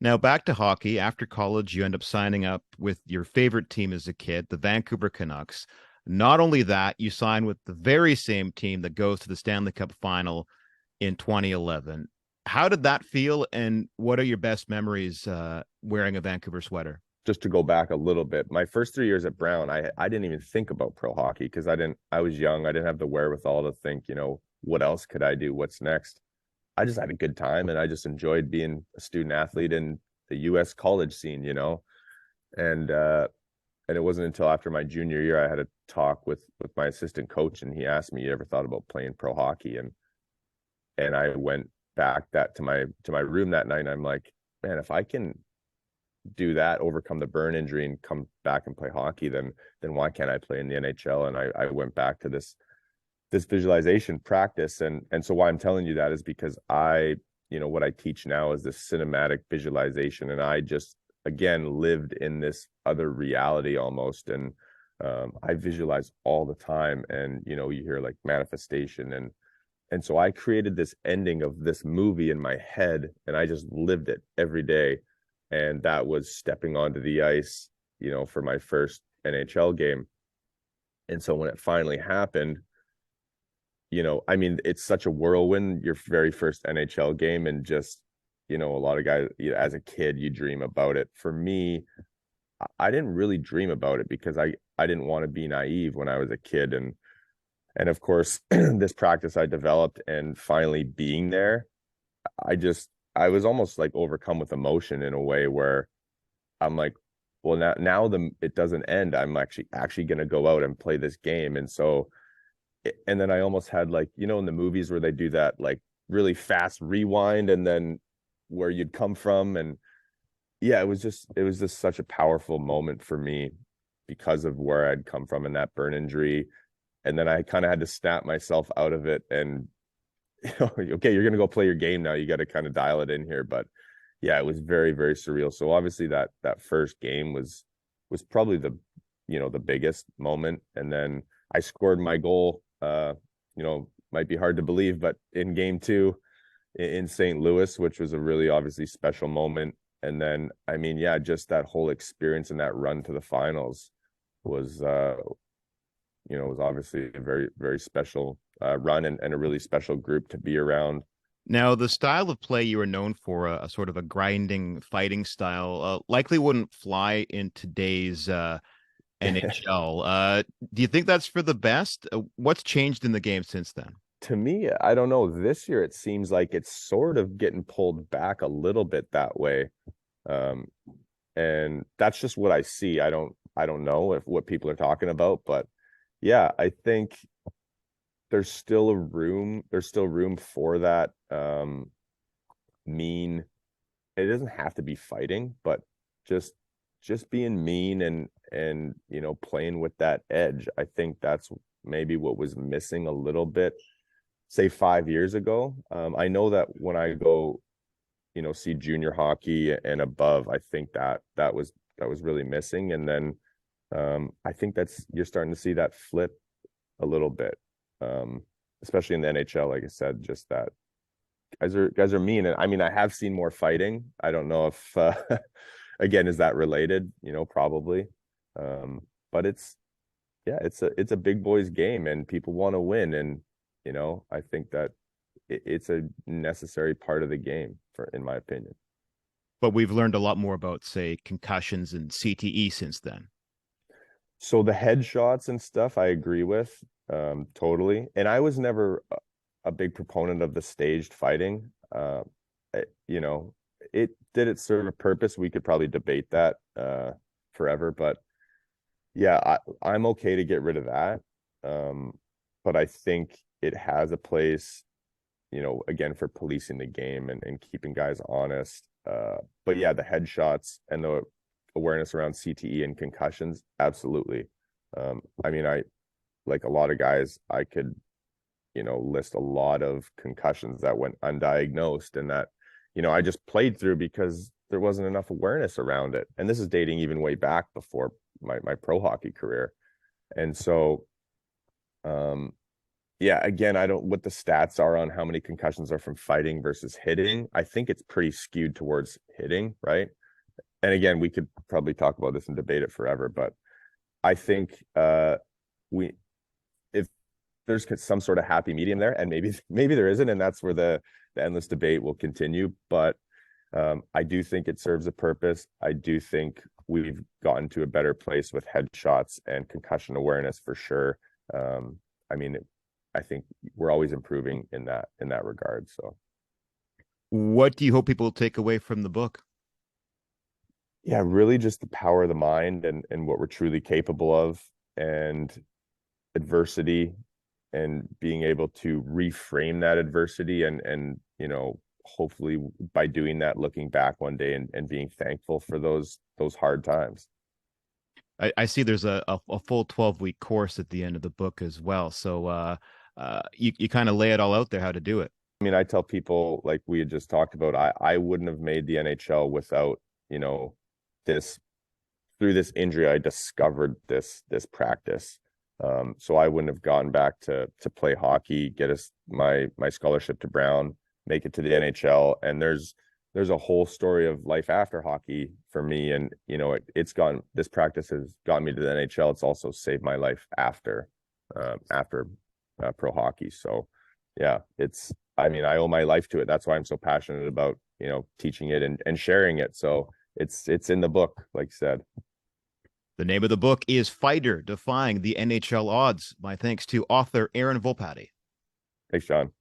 Now, back to hockey. After college, you end up signing up with your favorite team as a kid, the Vancouver Canucks. Not only that, you sign with the very same team that goes to the Stanley Cup final in 2011. How did that feel, and what are your best memories wearing a Vancouver sweater? Just to go back a little bit, my first 3 years at Brown, I didn't even think about pro hockey because I was young. I didn't have the wherewithal to think, what else could I do? What's next? I just had a good time and I just enjoyed being a student athlete in the US college scene. And and it wasn't until after my junior year I had a talk with my assistant coach and he asked me, "You ever thought about playing pro hockey?" And I went back that to my room that night and I'm like, man, if I can do that, overcome the burn injury and come back and play hockey, then why can't I play in the NHL? And I went back to this visualization practice. And so why I'm telling you that is because what I teach now is this cinematic visualization. And I just, again, lived in this other reality almost. And I visualize all the time. And, you hear like manifestation. And so I created this ending of this movie in my head and I just lived it every day. And that was stepping onto the ice, for my first NHL game. And so when it finally happened, it's such a whirlwind, your very first NHL game. And just, a lot of guys, as a kid, you dream about it. For me, I didn't really dream about it because I didn't want to be naive when I was a kid. And of course, this practice I developed and finally being there, I was almost like overcome with emotion in a way where I'm like, well, now it doesn't end. I'm actually going to go out and play this game. And so, and then I almost had like, in the movies where they do that like really fast rewind and then where you'd come from. And yeah, it was just such a powerful moment for me because of where I'd come from and that burn injury. And then I kind of had to snap myself out of it and okay, you're gonna go play your game now. You got to kind of dial it in here. But yeah, it was very, very surreal. So obviously that first game was probably the biggest moment. And then I scored my goal. Might be hard to believe, but in game two in St. Louis, which was a really obviously special moment. And then yeah, just that whole experience and that run to the finals was was obviously a very, very special run and a really special group to be around. Now, the style of play you were known for, a sort of a grinding, fighting style, likely wouldn't fly in today's NHL. Do you think that's for the best? What's changed in the game since then? To me, I don't know. This year, it seems like it's sort of getting pulled back a little bit that way, um, and that's just what I see. I don't know if what people are talking about, but yeah, I think there's still room for that mean. It doesn't have to be fighting, but just being mean and playing with that edge. I think that's maybe what was missing a little bit, say 5 years ago. I know that when I go see junior hockey and above, I think that was really missing. And then I think you're starting to see that flip a little bit, especially in the NHL. Like I said, just that guys are mean. And I have seen more fighting. I don't know if again, is that related? Probably. But yeah, it's a big boys game, and people want to win. And I think that it's a necessary part of the game, in my opinion. But we've learned a lot more about, say, concussions and CTE since then. So the headshots and stuff, I agree with totally. And I was never a big proponent of the staged fighting. It, you know, it did it serve a purpose? We could probably debate that forever, but yeah, I'm okay to get rid of that. But I think it has a place, again, for policing the game and keeping guys honest. But yeah, the headshots and the awareness around CTE and concussions, absolutely. I like a lot of guys, I could, list a lot of concussions that went undiagnosed and that, I just played through because there wasn't enough awareness around it. And this is dating even way back before my pro hockey career. And so, Yeah, again, I don't what the stats are on how many concussions are from fighting versus hitting. I think it's pretty skewed towards hitting, right? And again, we could probably talk about this and debate it forever, but I think we if there's some sort of happy medium there, and maybe there isn't, and that's where the endless debate will continue. But I do think it serves a purpose. I do think we've gotten to a better place with headshots and concussion awareness for sure. I mean, I think we're always improving in that regard. So, What do you hope people take away from the book? yeah, really just the power of the mind and what we're truly capable of, and adversity, and being able to reframe that adversity, and hopefully by doing that, looking back one day and being thankful for those hard times. I see there's a full 12-week course at the end of the book as well. So you kind of lay it all out there how to do it. I mean, I tell people, like we had just talked about, I wouldn't have made the NHL without, this through this injury. I discovered this practice. So I wouldn't have gone back to play hockey, get us my scholarship to Brown, make it to the NHL. And there's a whole story of life after hockey for me. And this practice has gotten me to the NHL. It's also saved my life after pro hockey. So yeah, I mean, I owe my life to it. That's why I'm so passionate about, teaching it and sharing it. So it's in the book, like you said. The name of the book is Fighter: Defying the NHL Odds. My thanks to author Aaron Volpatti. Thanks, John.